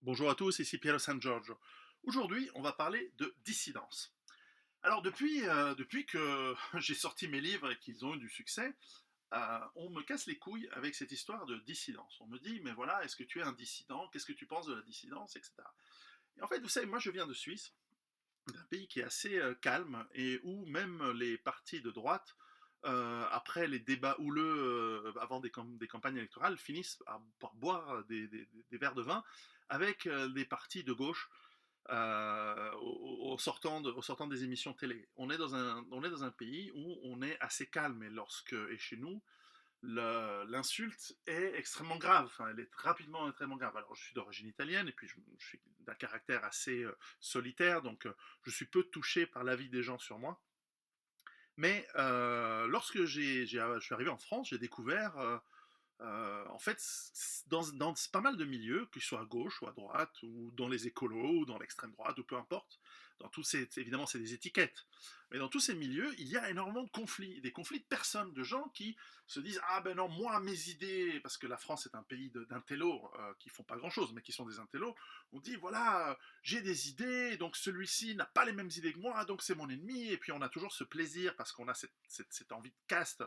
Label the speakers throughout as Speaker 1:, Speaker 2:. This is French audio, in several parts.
Speaker 1: Bonjour à tous, ici Piero San Giorgio. Aujourd'hui, on va parler de dissidence. Alors, depuis que j'ai sorti mes livres et qu'ils ont eu du succès, on me casse les couilles avec cette histoire de dissidence. On me dit, mais voilà, est-ce que tu es un dissident? Qu'est-ce que tu penses de la dissidence, etc. Et en fait, vous savez, moi je viens de Suisse, d'un pays qui est assez calme et où même les partis de droite, après les débats houleux avant des campagnes électorales, finissent par boire des verres de vin avec des partis de gauche au sortant des émissions télé. On est dans un pays où on est assez calme et chez nous, l'insulte est extrêmement grave. Enfin, elle est rapidement extrêmement grave. Alors, je suis d'origine italienne et puis je suis d'un caractère assez solitaire, donc je suis peu touché par l'avis des gens sur moi. Mais lorsque je suis arrivé en France, j'ai découvert en fait, dans pas mal de milieux, qu'ils soient à gauche ou à droite, ou dans les écolos, ou dans l'extrême droite, ou peu importe, évidemment c'est des étiquettes, mais dans tous ces milieux, il y a énormément de conflits, des conflits de personnes, de gens qui se disent ah ben non, moi mes idées, parce que la France est un pays d'intellos qui font pas grand chose, mais qui sont des intellos, on dit voilà, j'ai des idées, donc celui-ci n'a pas les mêmes idées que moi, donc c'est mon ennemi, et puis on a toujours ce plaisir, parce qu'on a cette envie de caste,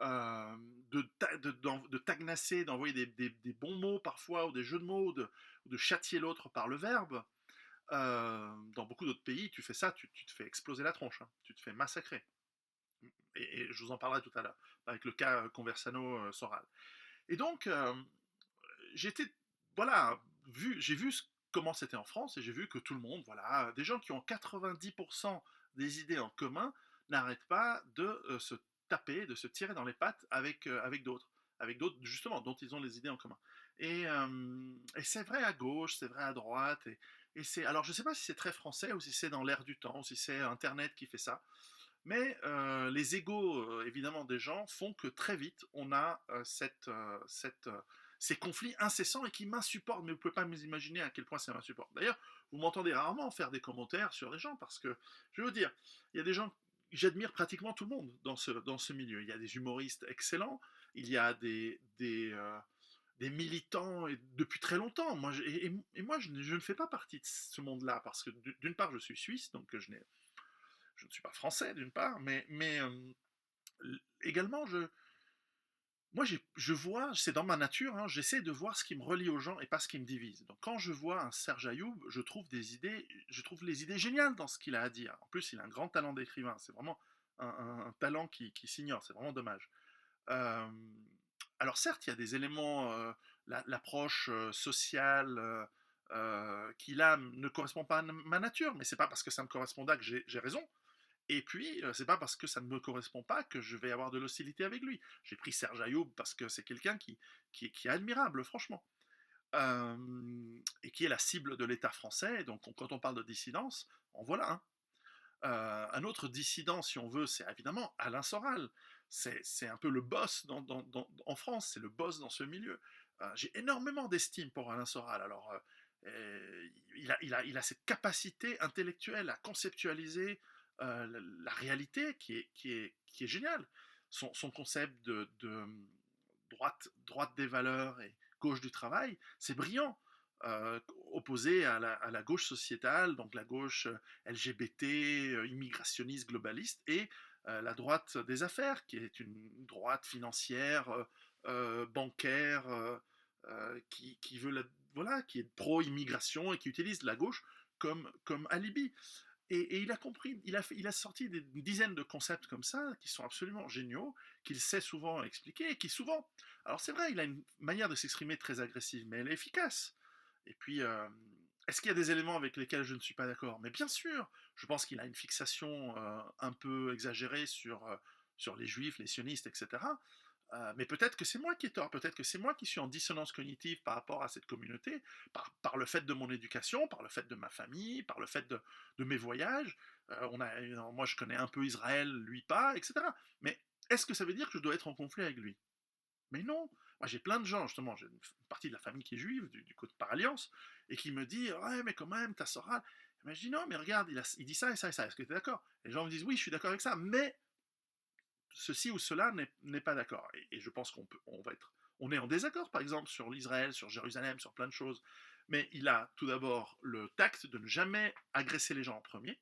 Speaker 1: euh, de tagnasser, d'envoyer des bons mots parfois, ou des jeux de mots, ou de châtier l'autre par le verbe. Dans beaucoup d'autres pays, tu fais ça, tu te fais exploser la tronche, hein, tu te fais massacrer. Et je vous en parlerai tout à l'heure, avec le cas Conversano-Soral. Et donc, j'étais, voilà, j'ai vu comment c'était en France, et j'ai vu que tout le monde, voilà, des gens qui ont 90% des idées en commun, n'arrêtent pas de se taper, de se tirer dans les pattes avec d'autres justement dont ils ont les idées en commun. Et c'est vrai à gauche, c'est vrai à droite, alors je sais pas si c'est très français ou si c'est dans l'air du temps, ou si c'est Internet qui fait ça, mais les égos, évidemment, des gens font que très vite, on a ces conflits incessants et qui m'insupportent. Mais vous ne pouvez pas m'imaginer à quel point ça m'insupporte. D'ailleurs, vous m'entendez rarement faire des commentaires sur les gens parce que, je veux vous dire, il y a des gens, j'admire pratiquement tout le monde dans ce milieu. Il y a des humoristes excellents, il y a des militants et depuis très longtemps. Et moi, je ne fais pas partie de ce monde-là parce que d'une part, je suis suisse, donc je ne suis pas français d'une part, mais également, je vois, c'est dans ma nature, hein, j'essaie de voir ce qui me relie aux gens et pas ce qui me divise. Donc quand je vois un Serge Ayoub, je trouve les idées géniales dans ce qu'il a à dire. En plus, il a un grand talent d'écrivain, c'est vraiment un talent qui s'ignore, c'est vraiment dommage. Euh, alors certes, il y a des éléments, l'approche sociale qu'il a ne correspond pas à ma nature, mais c'est pas parce que ça me correspond pas que j'ai raison. Et puis, c'est pas parce que ça ne me correspond pas que je vais avoir de l'hostilité avec lui. J'ai pris Serge Ayoub parce que c'est quelqu'un qui est admirable, franchement. Et qui est la cible de l'État français. Donc, quand on parle de dissidence, en voilà un. Un autre dissident, si on veut, c'est évidemment Alain Soral. C'est un peu le boss en France, c'est le boss dans ce milieu. J'ai énormément d'estime pour Alain Soral. Alors, il a cette capacité intellectuelle à conceptualiser la réalité qui est géniale. Son concept de droite des valeurs et gauche du travail, c'est brillant. Opposé à la gauche sociétale, donc la gauche LGBT, immigrationniste, globaliste, et la droite des affaires, qui est une droite financière, bancaire, qui veut voilà, qui est pro-immigration et qui utilise la gauche comme alibi. Et il a compris, il a sorti une dizaine de concepts comme ça, qui sont absolument géniaux, qu'il sait souvent expliquer, et qui souvent... Alors c'est vrai, il a une manière de s'exprimer très agressive, mais elle est efficace. Et puis, est-ce qu'il y a des éléments avec lesquels je ne suis pas d'accord? Mais bien sûr, je pense qu'il a une fixation un peu exagérée sur les juifs, les sionistes, etc. Mais peut-être que c'est moi qui ai tort, peut-être que c'est moi qui suis en dissonance cognitive par rapport à cette communauté, par le fait de mon éducation, par le fait de ma famille, par le fait de mes voyages. Moi, je connais un peu Israël, lui pas, etc. Mais est-ce que ça veut dire que je dois être en conflit avec lui? Mais non. Moi, j'ai plein de gens, justement, j'ai une partie de la famille qui est juive, du côté par alliance, et qui me dit ouais, mais quand même, ta Soral. Mais je dis non, mais regarde, il dit ça et ça et ça. Est-ce que tu es d'accord? Les gens me disent oui, je suis d'accord avec ça, mais ceci ou cela n'est pas d'accord. Et je pense on est en désaccord, par exemple, sur l'Israël, sur Jérusalem, sur plein de choses. mais il a tout d'abord le tact de ne jamais agresser les gens en premier.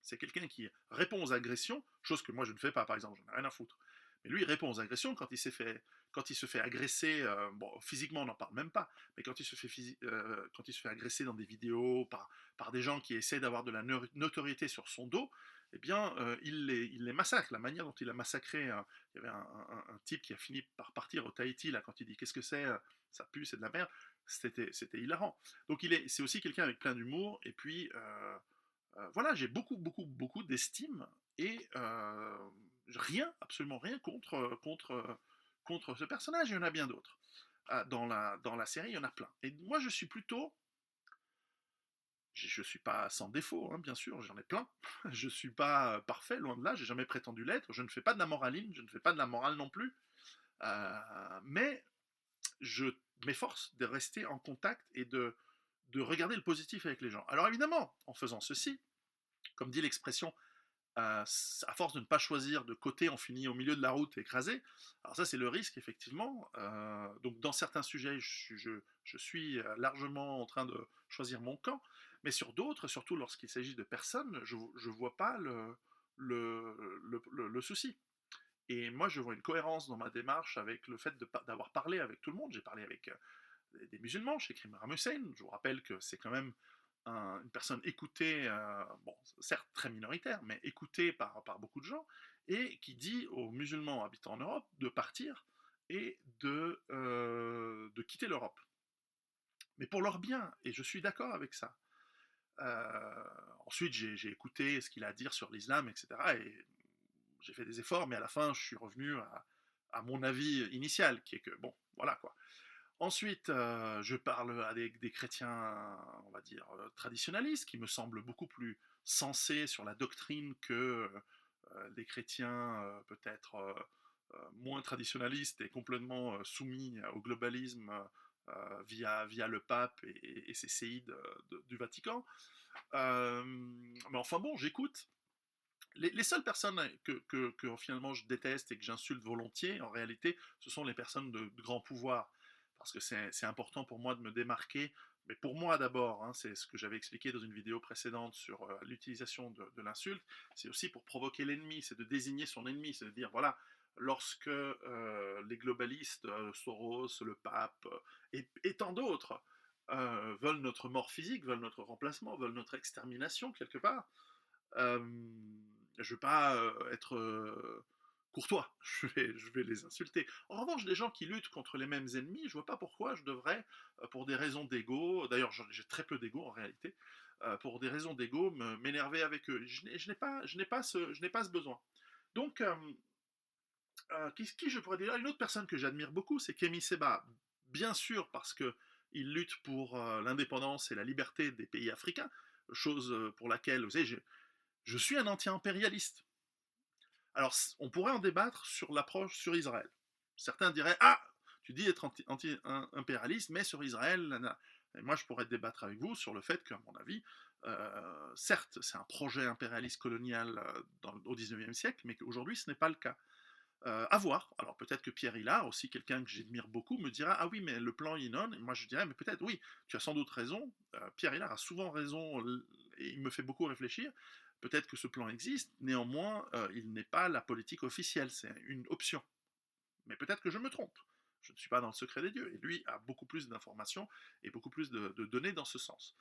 Speaker 1: C'est quelqu'un qui répond aux agressions, chose que moi je ne fais pas, par exemple, j'en ai rien à foutre. Mais lui, il répond aux agressions quand il se fait agresser, bon, physiquement, on n'en parle même pas, mais quand il se fait agresser dans des vidéos par des gens qui essaient d'avoir de la notoriété sur son dos, eh bien, il les massacre. La manière dont il a massacré, il y avait un type qui a fini par partir au Tahiti, là, quand il dit qu'est-ce que c'est, ça pue, c'est de la merde, c'était hilarant. Donc c'est aussi quelqu'un avec plein d'humour, et puis voilà, j'ai beaucoup d'estime et rien, absolument rien contre ce personnage. Il y en a bien d'autres. Dans la série, il y en a plein. Et moi, je suis plutôt. Je suis pas sans défaut, hein, bien sûr, j'en ai plein. Je suis pas parfait, loin de là, j'ai jamais prétendu l'être. Je ne fais pas de la moraline, je ne fais pas de la morale non plus. Mais je m'efforce de rester en contact et de regarder le positif avec les gens. Alors évidemment, en faisant ceci, comme dit l'expression, à force de ne pas choisir de côté, on finit au milieu de la route écrasé. Alors ça, c'est le risque, effectivement. Donc dans certains sujets, je suis largement en train de choisir mon camp, mais sur d'autres, surtout lorsqu'il s'agit de personnes, je ne vois pas le souci. Et moi, je vois une cohérence dans ma démarche avec le fait d'avoir parlé avec tout le monde. J'ai parlé avec des musulmans, chez Imran Hussein. Je vous rappelle que c'est quand même une personne écoutée, bon, certes très minoritaire, mais écoutée par beaucoup de gens, et qui dit aux musulmans habitant en Europe de partir et de quitter l'Europe. Mais pour leur bien, et je suis d'accord avec ça. Ensuite, j'ai écouté ce qu'il a à dire sur l'islam, etc. Et j'ai fait des efforts, mais à la fin, je suis revenu à mon avis initial, qui est que, bon, voilà quoi. Ensuite, je parle avec des chrétiens, on va dire, traditionalistes, qui me semblent beaucoup plus sensés sur la doctrine que des chrétiens peut-être moins traditionalistes et complètement soumis au globalisme via le pape et ses séides du Vatican. Mais enfin bon, j'écoute. Les seules personnes que finalement je déteste et que j'insulte volontiers, en réalité, ce sont les personnes de grand pouvoir. Parce que c'est important pour moi de me démarquer. Mais pour moi d'abord, hein, c'est ce que j'avais expliqué dans une vidéo précédente sur l'utilisation de l'insulte, c'est aussi pour provoquer l'ennemi, c'est de désigner son ennemi, c'est de dire, voilà, lorsque les globalistes, Soros, le pape et tant d'autres, veulent notre mort physique, veulent notre remplacement, veulent notre extermination quelque part, euh, je ne vais pas être courtois, je vais les insulter. En revanche, des gens qui luttent contre les mêmes ennemis, je vois pas pourquoi je devrais, pour des raisons d'ego, d'ailleurs j'ai très peu d'ego en réalité, pour des raisons d'ego, m'énerver avec eux. Je n'ai pas ce besoin. Donc, qui je pourrais dire? Une autre personne que j'admire beaucoup, c'est Kemi Seba. Bien sûr, parce que il lutte pour l'indépendance et la liberté des pays africains, chose pour laquelle, vous savez, je suis un anti-impérialiste. Alors, on pourrait en débattre sur l'approche sur Israël. Certains diraient, ah, tu dis être anti-impérialiste, mais sur Israël, nanana. Et moi, je pourrais débattre avec vous sur le fait qu'à mon avis, certes, c'est un projet impérialiste colonial au 19e siècle, mais qu'aujourd'hui, ce n'est pas le cas. À voir. Alors peut-être que Pierre Hillard, aussi quelqu'un que j'admire beaucoup, me dira, ah oui, mais le plan Yinon, et moi je dirais, mais peut-être oui, tu as sans doute raison. Pierre Hillard a souvent raison et il me fait beaucoup réfléchir. Peut-être que ce plan existe, néanmoins, il n'est pas la politique officielle, c'est une option. Mais peut-être que je me trompe. Je ne suis pas dans le secret des dieux. Et lui a beaucoup plus d'informations et beaucoup plus de données dans ce sens.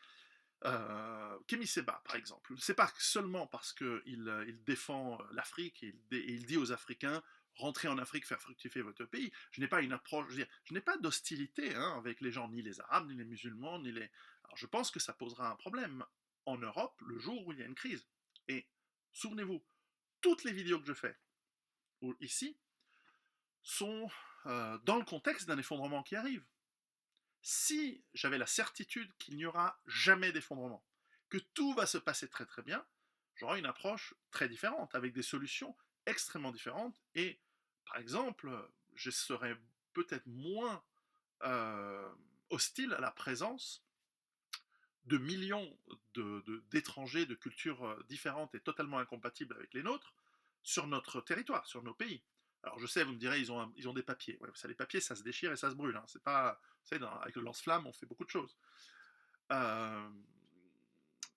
Speaker 1: Kemi Seba, par exemple, c'est pas seulement parce qu'il il défend l'Afrique et il dit aux Africains rentrez en Afrique, faire fructifier votre pays. Je n'ai pas une approche, je n'ai pas d'hostilité hein, avec les gens, ni les Arabes, ni les musulmans, ni les. Alors je pense que ça posera un problème en Europe le jour où il y a une crise. Et souvenez-vous, toutes les vidéos que je fais ici sont dans le contexte d'un effondrement qui arrive. Si j'avais la certitude qu'il n'y aura jamais d'effondrement, que tout va se passer très très bien, j'aurais une approche très différente, avec des solutions extrêmement différentes, et par exemple, je serais peut-être moins euh, hostile à la présence de millions d'étrangers de cultures différentes et totalement incompatibles avec les nôtres sur notre territoire, sur nos pays. Alors je sais, vous me direz, ils ont des papiers. Ouais, ça, les papiers, ça se déchire et ça se brûle, hein. C'est pas, vous savez, avec le lance-flamme, on fait beaucoup de choses. Euh,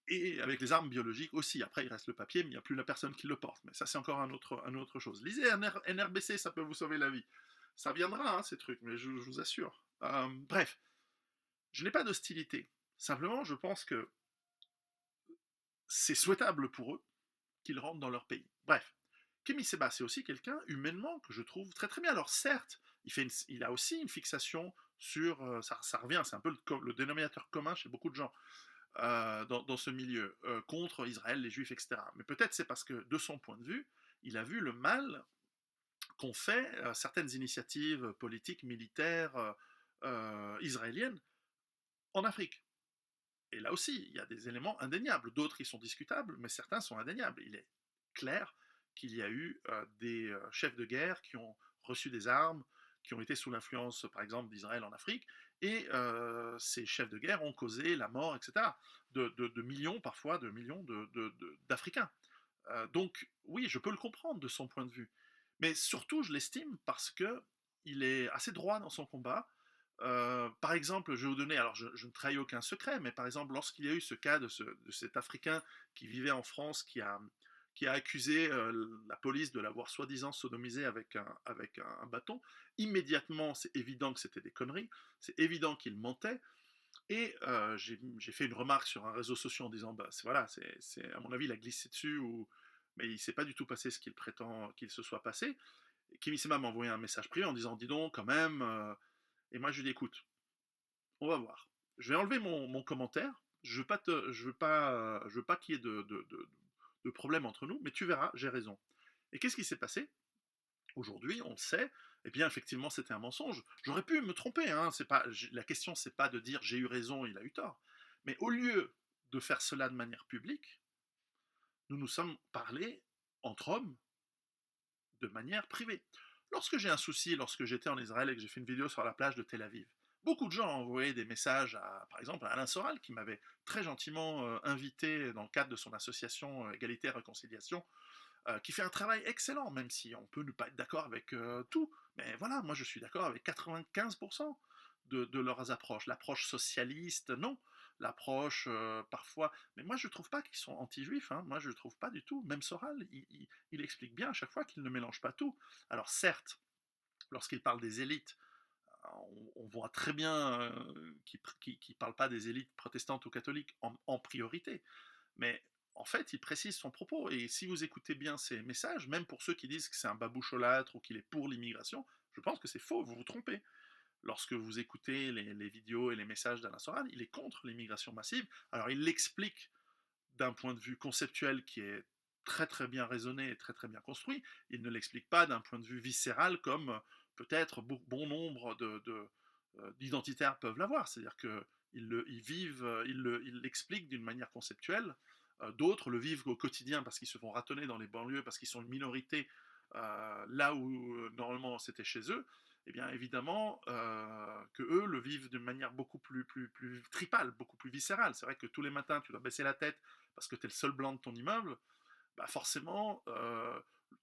Speaker 1: et avec les armes biologiques aussi. Après, il reste le papier, mais il n'y a plus la personne qui le porte. Mais ça, c'est encore une autre chose. Lisez un NRBC, ça peut vous sauver la vie. Ça viendra, hein, ces trucs, mais je vous assure. Bref, je n'ai pas d'hostilité. Simplement, je pense que c'est souhaitable pour eux qu'ils rentrent dans leur pays. Bref, Kémy Séba, c'est aussi quelqu'un, humainement, que je trouve très très bien. Alors certes, il a aussi une fixation sur... ça revient, c'est un peu le dénominateur commun chez beaucoup de gens dans ce milieu, contre Israël, les Juifs, etc. Mais peut-être c'est parce que, de son point de vue, il a vu le mal qu'ont fait certaines initiatives politiques, militaires, israéliennes en Afrique. Et là aussi, il y a des éléments indéniables. D'autres, qui sont discutables, mais certains sont indéniables. Il est clair qu'il y a eu des chefs de guerre qui ont reçu des armes, qui ont été sous l'influence, par exemple, d'Israël en Afrique, et ces chefs de guerre ont causé la mort, etc., de millions, parfois, de millions d'Africains. Donc, oui, je peux le comprendre de son point de vue. Mais surtout, je l'estime parce que il est assez droit dans son combat. Par exemple, je vais vous donner, alors je ne trahis aucun secret, mais par exemple, lorsqu'il y a eu ce cas de cet Africain qui vivait en France, qui a accusé la police de l'avoir soi-disant sodomisé avec un bâton, immédiatement, c'est évident que c'était des conneries, c'est évident qu'il mentait, et j'ai fait une remarque sur un réseau social en disant, bah, voilà, à mon avis, il a glissé dessus, mais il ne s'est pas du tout passé ce qu'il prétend qu'il se soit passé. Et Kimi Sema m'a envoyé un message privé en disant, dis donc, quand même, et moi je lui dis, écoute, on va voir. Je vais enlever mon commentaire, je veux pas qu'il y ait de problème entre nous, mais tu verras, j'ai raison. Et qu'est-ce qui s'est passé? Aujourd'hui, on le sait, eh bien effectivement c'était un mensonge. J'aurais pu me tromper, hein, la question c'est pas de dire j'ai eu raison, il a eu tort. Mais au lieu de faire cela de manière publique, nous nous sommes parlé entre hommes de manière privée. Lorsque j'ai un souci, lorsque j'étais en Israël et que j'ai fait une vidéo sur la plage de Tel Aviv, beaucoup de gens ont envoyé des messages par exemple, à Alain Soral, qui m'avait très gentiment invité dans le cadre de son association Égalité et Réconciliation, qui fait un travail excellent, même si on peut ne pas être d'accord avec tout. Mais voilà, moi je suis d'accord avec 95% de leurs approches. L'approche socialiste, non. L'approche parfois... Mais moi je ne trouve pas qu'ils sont anti-juifs, hein. Moi je ne trouve pas du tout. Même Soral, il explique bien à chaque fois qu'il ne mélange pas tout. Alors certes, lorsqu'il parle des élites, on voit très bien qu'il ne parle pas des élites protestantes ou catholiques en priorité. Mais en fait, il précise son propos. Et si vous écoutez bien ses messages, même pour ceux qui disent que c'est un baboucholâtre ou qu'il est pour l'immigration, je pense que c'est faux, vous vous trompez. Lorsque vous écoutez les vidéos et les messages d'Alain Soral, il est contre l'immigration massive. Alors il l'explique d'un point de vue conceptuel qui est très très bien raisonné et très très bien construit. Il ne l'explique pas d'un point de vue viscéral comme peut-être bon nombre d'identitaires peuvent l'avoir. C'est-à-dire qu'ils vivent, ils l'expliquent d'une manière conceptuelle. D'autres le vivent au quotidien parce qu'ils se font ratonner dans les banlieues, parce qu'ils sont une minorité là où normalement c'était chez eux. Eh bien évidemment que eux le vivent d'une manière beaucoup plus tripale, beaucoup plus viscérale. C'est vrai que tous les matins tu dois baisser la tête parce que tu es le seul blanc de ton immeuble, bah forcément,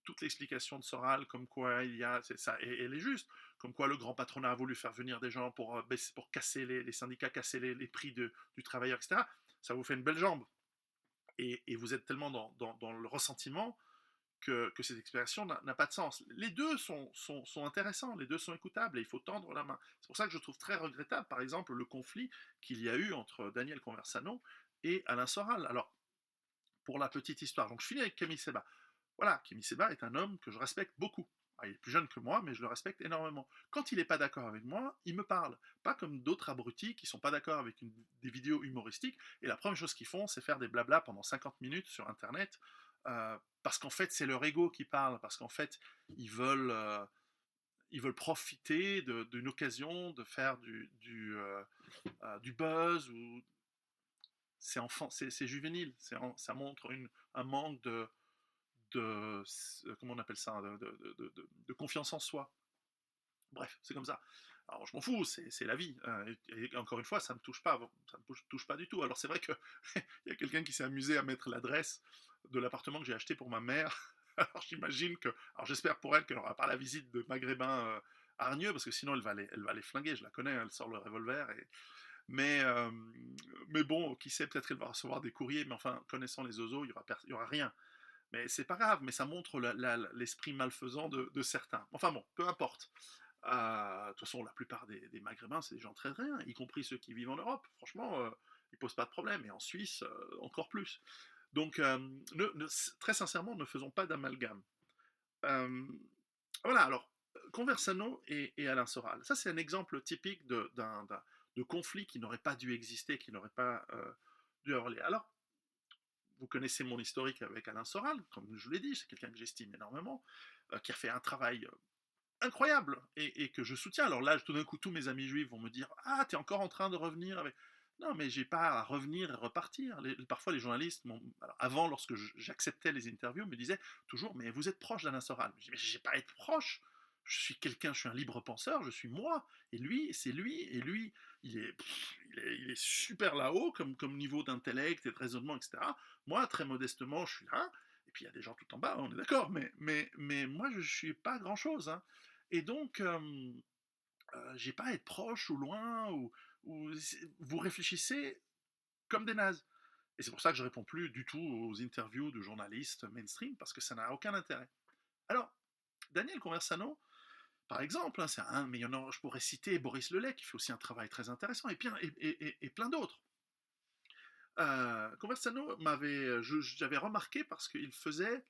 Speaker 1: toute l'explication de Soral, comme quoi il y a, c'est ça, et elle est juste, comme quoi le grand patronat a voulu faire venir des gens pour casser les syndicats, casser les prix du travailleur, etc. Ça vous fait une belle jambe. Et vous êtes tellement dans le ressentiment que cette explication n'a pas de sens. Les deux sont intéressants, les deux sont écoutables, et il faut tendre la main. C'est pour ça que je trouve très regrettable, par exemple, le conflit qu'il y a eu entre Daniel Conversano et Alain Soral. Alors, pour la petite histoire, donc je finis avec Camille Seba. Voilà, Camille Seba est un homme que je respecte beaucoup. Il est plus jeune que moi, mais je le respecte énormément. Quand il n'est pas d'accord avec moi, il me parle. Pas comme d'autres abrutis qui sont pas d'accord avec des vidéos humoristiques, et la première chose qu'ils font, c'est faire des blablas pendant 50 minutes sur Internet, parce qu'en fait, c'est leur ego qui parle, parce qu'en fait, ils veulent, euh, ils veulent profiter d'une occasion de faire du buzz, ou c'est juvénile, ça montre un manque comment on appelle ça, de confiance en soi. Bref, c'est comme ça. Alors je m'en fous, c'est la vie. Et encore une fois, ça me touche pas du tout. Alors c'est vrai qu'il y a quelqu'un qui s'est amusé à mettre l'adresse de l'appartement que j'ai acheté pour ma mère Alors j'imagine que, alors j'espère pour elle qu'elle n'aura pas la visite de maghrébins hargneux, parce que sinon elle va les flinguer, je la connais, elle sort le revolver. Mais, euh, mais bon, qui sait, peut-être qu'elle va recevoir des courriers, mais enfin, connaissant les oiseaux, il y aura rien. Mais c'est pas grave, mais ça montre l'esprit malfaisant de certains. Enfin bon, peu importe. De toute façon, la plupart des Maghrébins, c'est des gens très rien, y compris ceux qui vivent en Europe. Franchement, ils posent pas de problème. Et en Suisse, encore plus. Donc, très sincèrement, ne faisons pas d'amalgame. Euh, voilà, alors, Conversano et Alain Soral. Ça, c'est un exemple typique de conflit qui n'aurait pas dû exister, qui n'aurait pas dû avoir lieu. Alors, vous connaissez mon historique avec Alain Soral, comme je vous l'ai dit, c'est quelqu'un que j'estime énormément, qui a fait un travail incroyable et que je soutiens. Alors là, tout d'un coup, tous mes amis juifs vont me dire: Ah, t'es encore en train de revenir avec. Non, mais j'ai pas à revenir et repartir. Parfois, les journalistes, alors, avant, lorsque j'acceptais les interviews, me disaient toujours: Mais vous êtes proche d'Alain Soral. Je dis: Mais j'ai pas à être proche. Je suis un libre penseur, je suis moi. Et lui, c'est lui. Et lui, il est super là-haut, comme niveau d'intellect et de raisonnement, etc. Moi, très modestement, je suis là. Et puis il y a des gens tout en bas, on est d'accord, mais moi je suis pas grand chose. Hein. Et donc, j'ai pas à être proche ou loin, ou vous réfléchissez comme des nazes. Et c'est pour ça que je réponds plus du tout aux interviews de journalistes mainstream, parce que ça n'a aucun intérêt. Alors, Daniel Conversano, par exemple, hein, mais il y en a, je pourrais citer Boris Lelay, qui fait aussi un travail très intéressant, et plein d'autres. Conversano j'avais remarqué parce qu'il faisait,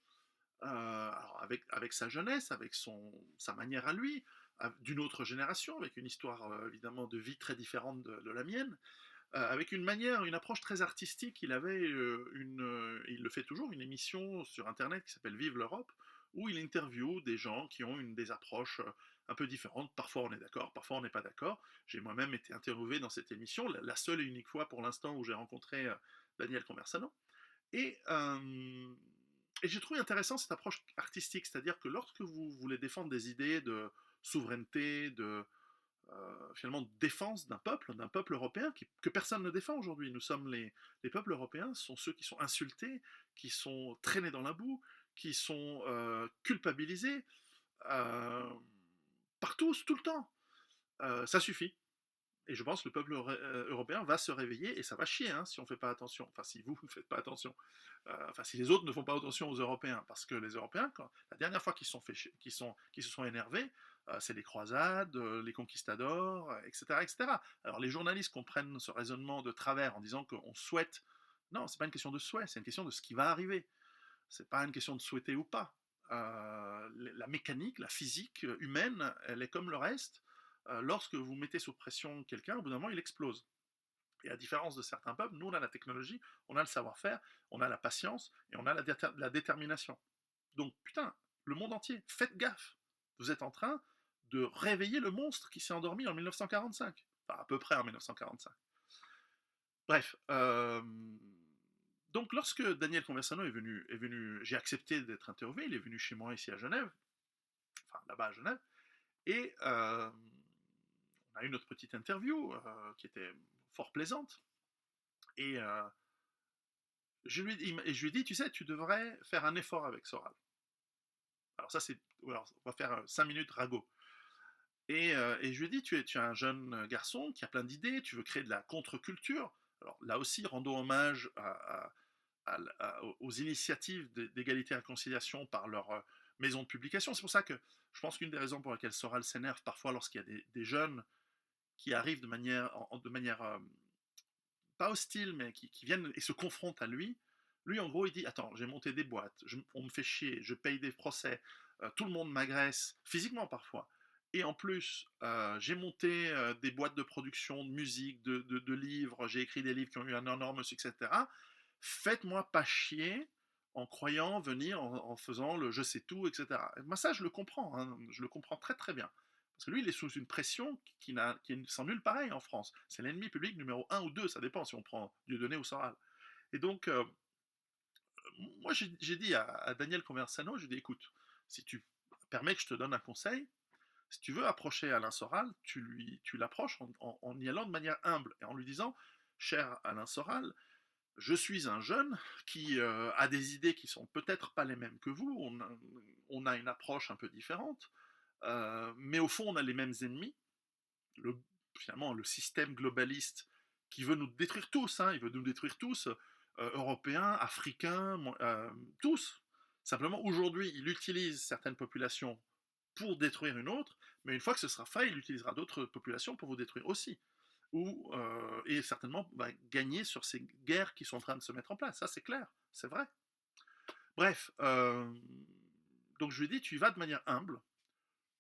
Speaker 1: alors avec sa jeunesse, avec sa manière à lui, d'une autre génération, avec une histoire évidemment de vie très différente de la mienne, avec une approche très artistique. Il avait il le fait toujours, une émission sur Internet qui s'appelle Vive l'Europe, où il interviewe des gens qui ont des approches un peu différentes. Parfois on est d'accord, parfois on n'est pas d'accord. J'ai moi-même été interviewé dans cette émission, la seule et unique fois pour l'instant où j'ai rencontré Daniel Conversano. Et, euh, et j'ai trouvé intéressant cette approche artistique, c'est-à-dire que lorsque vous voulez défendre des idées de souveraineté, finalement de défense d'un peuple européen que personne ne défend aujourd'hui. Les peuples européens sont ceux qui sont insultés, qui sont traînés dans la boue, qui sont culpabilisés euh, par tous, tout le temps. Ça suffit. Et je pense que le peuple européen va se réveiller et ça va chier hein, si on ne fait pas attention. Enfin, si vous ne faites pas attention. Enfin, si les autres ne font pas attention aux Européens. Parce que les Européens, la dernière fois qu'ils se sont énervés, c'est les croisades, les conquistadors, etc., etc. Alors les journalistes comprennent ce raisonnement de travers en disant qu'on souhaite. Non, c'est pas une question de souhait, c'est une question de ce qui va arriver. C'est pas une question de souhaiter ou pas. La mécanique, la physique humaine, elle est comme le reste. Lorsque vous mettez sous pression quelqu'un, au bout d'un moment, il explose. Et à différence de certains peuples, nous, on a la technologie, on a le savoir-faire, on a la patience et on a la détermination. Donc, putain, le monde entier, faites gaffe. Vous êtes en train de réveiller le monstre qui s'est endormi en 1945. Enfin, à peu près en 1945. Bref. Donc, lorsque Daniel Conversano j'ai accepté d'être interviewé, il est venu chez moi ici à Genève, enfin là-bas à Genève, et on a eu notre petite interview qui était fort plaisante. Et je lui ai dit, tu sais, tu devrais faire un effort avec Soral. Alors ça, alors, on va faire 5 minutes ragot. Et je lui ai dit, tu es un jeune garçon qui a plein d'idées, tu veux créer de la contre-culture. Alors là aussi, rendons hommage aux initiatives d'égalité et réconciliation par leur maison de publication. C'est pour ça que je pense qu'une des raisons pour lesquelles Soral s'énerve parfois lorsqu'il y a des jeunes qui arrivent de manière pas hostile, mais qui viennent et se confrontent à lui. Lui, en gros, il dit, attends, j'ai monté des boîtes, on me fait chier, je paye des procès, tout le monde m'agresse, physiquement parfois. Et en plus, j'ai monté des boîtes de production de musique, de livres, j'ai écrit des livres qui ont eu un énorme succès, etc. Faites-moi pas chier en croyant venir, en faisant le je sais tout, etc. Et moi, ça, je le comprends, hein, je le comprends très très bien. Parce que lui, il est sous une pression qui est sans nul pareil en France. C'est l'ennemi public numéro un ou 2, ça dépend si on prend Dieudonné ou Soral. Et donc, moi, j'ai dit à Daniel Conversano, j'ai dit, écoute, si tu permets que je te donne un conseil, si tu veux approcher Alain Soral, tu l'approches en y allant de manière humble et en lui disant, cher Alain Soral, je suis un jeune qui a des idées qui sont peut-être pas les mêmes que vous, on a une approche un peu différente, mais au fond on a les mêmes ennemis, le, finalement le système globaliste qui veut nous détruire tous, hein, il veut nous détruire tous, Européens, Africains, tous. Simplement aujourd'hui il utilise certaines populations pour détruire une autre, mais une fois que ce sera fait, il utilisera d'autres populations pour vous détruire aussi. Et certainement gagner sur ces guerres qui sont en train de se mettre en place. Ça, c'est clair, c'est vrai. Bref, donc je lui dis, tu y vas de manière humble.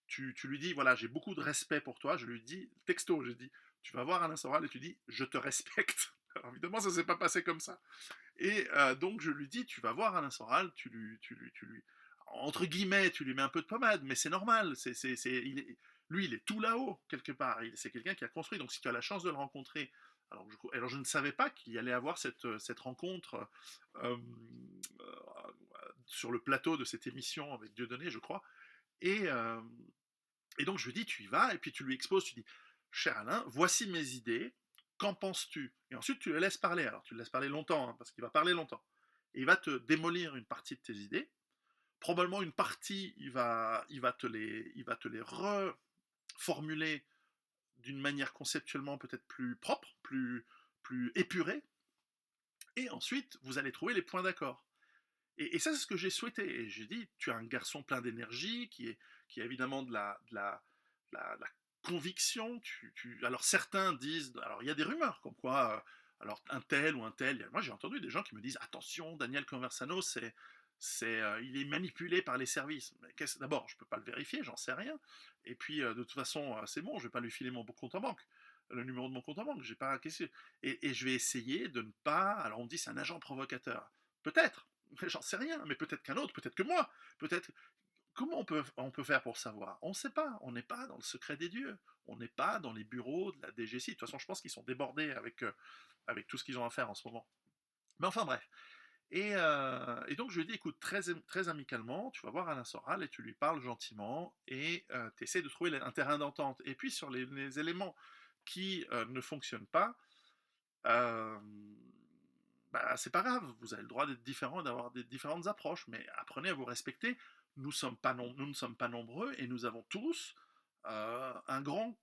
Speaker 1: Tu lui dis, voilà, j'ai beaucoup de respect pour toi. Je lui dis, texto, je lui dis, tu vas voir Alain Soral et tu dis, je te respecte. Alors évidemment, ça ne s'est pas passé comme ça. Et donc je lui dis, tu vas voir Alain Soral, entre guillemets, tu lui mets un peu de pommade, mais c'est normal. Lui, il est tout là-haut, quelque part. C'est quelqu'un qui a construit. Donc si tu as la chance de le rencontrer, alors je ne savais pas qu'il y allait avoir cette rencontre euh, euh, sur le plateau de cette émission avec Dieudonné, je crois. Et, euh, et donc je lui dis, tu y vas, et puis tu lui exposes, tu dis, cher Alain, voici mes idées, qu'en penses-tu? Et ensuite tu le laisses parler, alors tu le laisses parler longtemps, hein, parce qu'il va parler longtemps. Et il va te démolir une partie de tes idées, probablement une partie, il va te les reformuler d'une manière conceptuellement peut-être plus propre, plus épurée, et ensuite vous allez trouver les points d'accord. Et ça, c'est ce que j'ai souhaité. Et j'ai dit, tu as un garçon plein d'énergie, qui a évidemment de la conviction. Alors certains disent, alors il y a des rumeurs comme quoi, alors un tel ou un tel, moi j'ai entendu des gens qui me disent, attention, Daniel Conversano, il est manipulé par les services. D'abord, je ne peux pas le vérifier, j'en sais rien. Et puis, de toute façon, c'est bon, je ne vais pas lui filer mon compte en banque, le numéro de mon compte en banque. J'ai pas, et je vais essayer de ne pas. Alors, on me dit c'est un agent provocateur. Peut-être, j'en sais rien, mais peut-être qu'un autre, peut-être que moi, peut-être. Comment on peut faire pour savoir? On ne sait pas, on n'est pas dans le secret des dieux, on n'est pas dans les bureaux de la DGSI. De toute façon, je pense qu'ils sont débordés avec tout ce qu'ils ont à faire en ce moment. Mais enfin bref. Et donc je lui dis, écoute, très, très amicalement, tu vas voir Alain Soral et tu lui parles gentiment et tu essaies de trouver un terrain d'entente. Et puis sur les éléments qui ne fonctionnent pas, euh, c'est pas grave, vous avez le droit d'être différent, d'avoir des différentes approches, mais apprenez à vous respecter. Nous ne sommes pas nombreux et nous avons tous un grand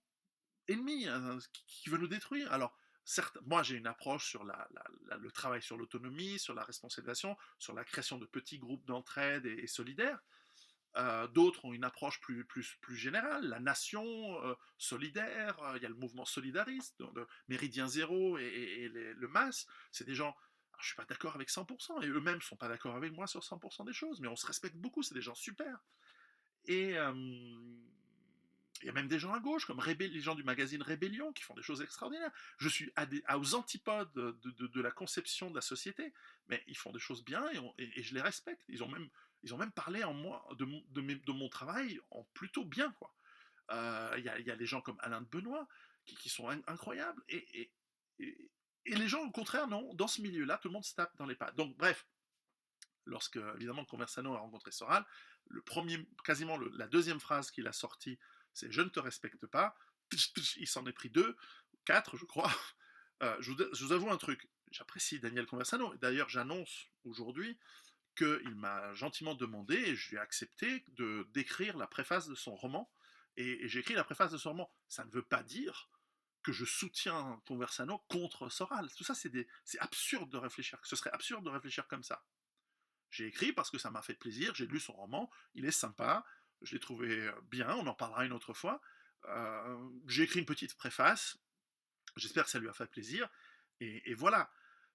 Speaker 1: ennemi, hein, qui veut nous détruire. Alors, certes, moi j'ai une approche sur le travail sur l'autonomie, sur la responsabilisation, sur la création de petits groupes d'entraide et solidaires. D'autres ont une approche plus générale, la nation solidaire, il y a le mouvement solidariste, de Méridien Zéro le MAS, c'est des gens, alors, je ne suis pas d'accord avec 100%, et eux-mêmes ne sont pas d'accord avec moi sur 100% des choses, mais on se respecte beaucoup, c'est des gens super. Et il y a même des gens à gauche, comme les gens du magazine Rébellion, qui font des choses extraordinaires. Je suis aux antipodes de la conception de la société, mais ils font des choses bien et je les respecte. Ils ont même parlé en moi, de mon travail en plutôt bien, quoi. Il y a des gens comme Alain de Benoît qui sont incroyables. Et les gens, au contraire, non. Dans ce milieu-là, tout le monde se tape dans les pattes. Donc, bref, lorsque, évidemment, Conversano a rencontré Soral, quasiment la deuxième phrase qu'il a sortie, c'est je ne te respecte pas. Il s'en est pris 2, 4, je crois. Je vous avoue un truc, j'apprécie Daniel Conversano. D'ailleurs, j'annonce aujourd'hui qu'il m'a gentiment demandé, et je lui ai accepté, d'écrire la préface de son roman. Et j'ai écrit la préface de son roman. Ça ne veut pas dire que je soutiens Conversano contre Soral. Tout ça, c'est absurde de réfléchir. Ce serait absurde de réfléchir comme ça. J'ai écrit parce que ça m'a fait plaisir, j'ai lu son roman, il est sympa, je l'ai trouvé bien, on en parlera une autre fois. J'ai écrit une petite préface, j'espère que ça lui a fait plaisir, et voilà.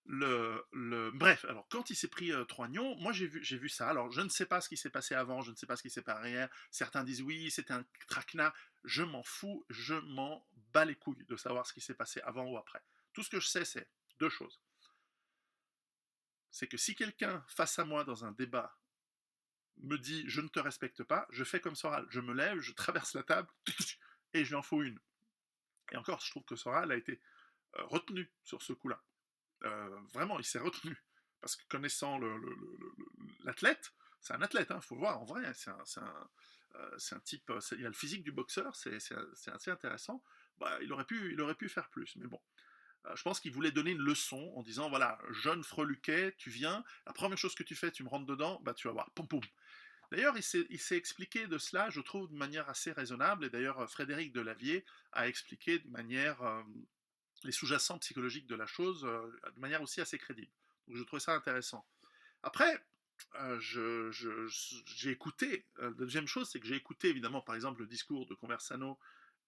Speaker 1: Bref, alors quand il s'est pris Troignon, moi j'ai vu ça. Alors je ne sais pas ce qui s'est passé avant, je ne sais pas ce qui s'est passé arrière. Certains disent oui, c'était un traquenard. Je m'en fous, je m'en bats les couilles de savoir ce qui s'est passé avant ou après. Tout ce que je sais, c'est deux choses. C'est que si quelqu'un face à moi dans un débat me dit je ne te respecte pas, je fais comme Soral. Je me lève, je traverse la table et je lui en fous une. Et encore, je trouve que Soral a été retenu sur ce coup-là. Vraiment, il s'est retenu. Parce que connaissant l'athlète, c'est un athlète, il faut le voir en vrai, c'est un type, il a le physique du boxeur, c'est assez intéressant. Bah, il aurait pu faire plus, mais bon. Je pense qu'il voulait donner une leçon en disant, voilà, jeune freluquet, tu viens, la première chose que tu fais, tu me rentres dedans, bah tu vas voir, poum poum. D'ailleurs, il s'est expliqué de cela, je trouve, de manière assez raisonnable, et d'ailleurs, Frédéric Delavier a expliqué de manière, les sous-jacents psychologiques de la chose, de manière aussi assez crédible. Donc je trouvais ça intéressant. Après, j'ai écouté, la deuxième chose, c'est que j'ai écouté évidemment par exemple le discours de Conversano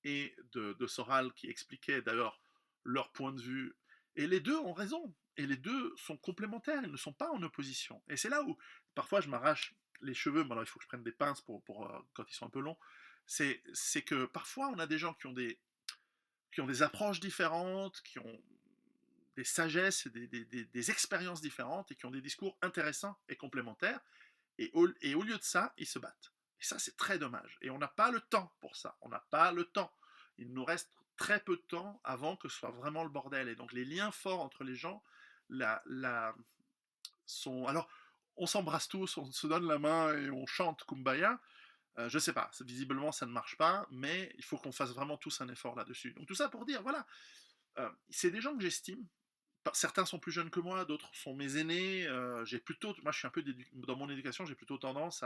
Speaker 1: et de Soral qui expliquaient d'ailleurs leur point de vue. Et les deux ont raison. Et les deux sont complémentaires, ils ne sont pas en opposition. Et c'est là où parfois je m'arrache les cheveux, bon alors il faut que je prenne des pinces quand ils sont un peu longs. C'est que parfois on a des gens qui ont des approches différentes, qui ont des sagesses, des expériences différentes et qui ont des discours intéressants et complémentaires. Et au lieu de ça, ils se battent. Et ça, c'est très dommage. Et on n'a pas le temps pour ça. On n'a pas le temps. Il nous reste très peu de temps avant que ce soit vraiment le bordel. Et donc les liens forts entre les gens sont... Alors, on s'embrasse tous, on se donne la main et on chante Kumbaya. Je sais pas, visiblement ça ne marche pas, mais il faut qu'on fasse vraiment tous un effort là-dessus. Donc tout ça pour dire, voilà, c'est des gens que j'estime. Certains sont plus jeunes que moi, d'autres sont mes aînés. Moi je suis un peu dans mon éducation, j'ai plutôt tendance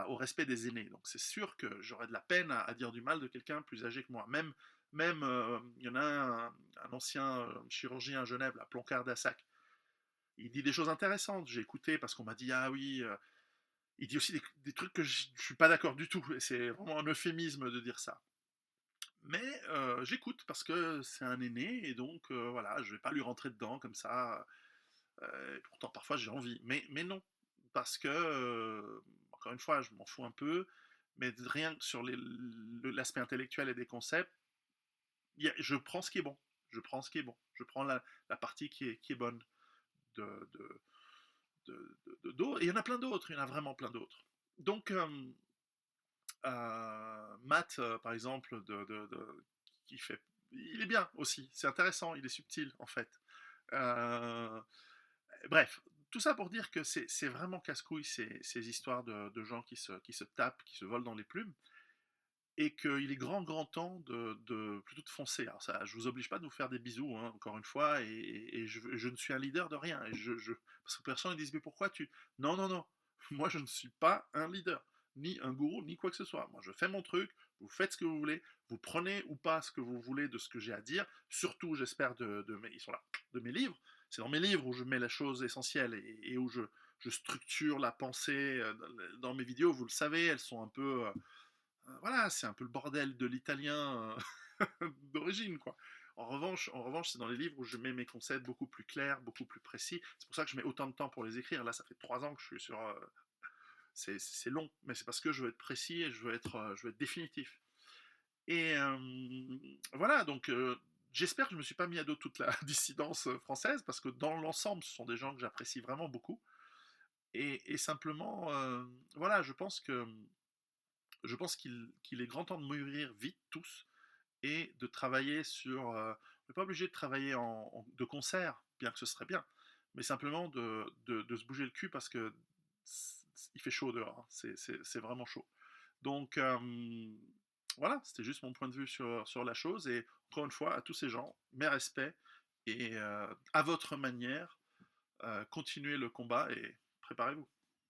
Speaker 1: au respect des aînés. Donc c'est sûr que j'aurais de la peine à dire du mal de quelqu'un plus âgé que moi. Même il y en a un ancien chirurgien à Genève, la Ploncard d'Assac. Il dit des choses intéressantes. J'ai écouté parce qu'on m'a dit ah oui. Il dit aussi des trucs que je suis pas d'accord du tout. Et c'est vraiment un euphémisme de dire ça. Mais j'écoute parce que c'est un aîné et donc voilà, je vais pas lui rentrer dedans comme ça. Pourtant parfois j'ai envie, mais non, parce que encore une fois, je m'en fous un peu, mais rien que sur l'aspect intellectuel et des concepts, je prends ce qui est bon. Je prends ce qui est bon. Je prends la partie qui est bonne de, de, d'autres. Et il y en a plein d'autres. Il y en a vraiment plein d'autres. Donc Matt, par exemple, qui fait, il est bien aussi. C'est intéressant. Il est subtil en fait. Euh, Bref, tout ça pour dire que c'est vraiment casse-couille ces histoires de gens qui se tapent, qui se volent dans les plumes, et qu'il est grand temps plutôt de foncer. Alors ça, je vous oblige pas de vous faire des bisous, hein, encore une fois, et je ne suis un leader de rien. Parce que personne ne dit, mais pourquoi tu... Non, non, non, moi je ne suis pas un leader, ni un gourou, ni quoi que ce soit. Moi je fais mon truc, vous faites ce que vous voulez, vous prenez ou pas ce que vous voulez de ce que j'ai à dire, surtout j'espère ils sont là, de mes livres. C'est dans mes livres où je mets la chose essentielle et où je structure la pensée. Dans mes vidéos, vous le savez, elles sont un peu... voilà, c'est un peu le bordel de l'italien d'origine, quoi. En revanche, c'est dans les livres où je mets mes concepts beaucoup plus clairs, beaucoup plus précis. C'est pour ça que je mets autant de temps pour les écrire. Là, ça fait 3 ans que je suis sur. C'est long, mais c'est parce que je veux être précis et je veux être définitif. Et voilà, donc j'espère que je ne me suis pas mis à dos toute la dissidence française, parce que dans l'ensemble, ce sont des gens que j'apprécie vraiment beaucoup. Et simplement, voilà, je pense qu'il est grand temps de mûrir vite tous et de travailler sur. On n'est pas obligé de travailler de concert, bien que ce serait bien, mais simplement de se bouger le cul parce que il fait chaud dehors, hein. C'est vraiment chaud. Donc voilà, c'était juste mon point de vue sur la chose. Et encore une fois, à tous ces gens, mes respects. Et à votre manière, continuez le combat et préparez-vous.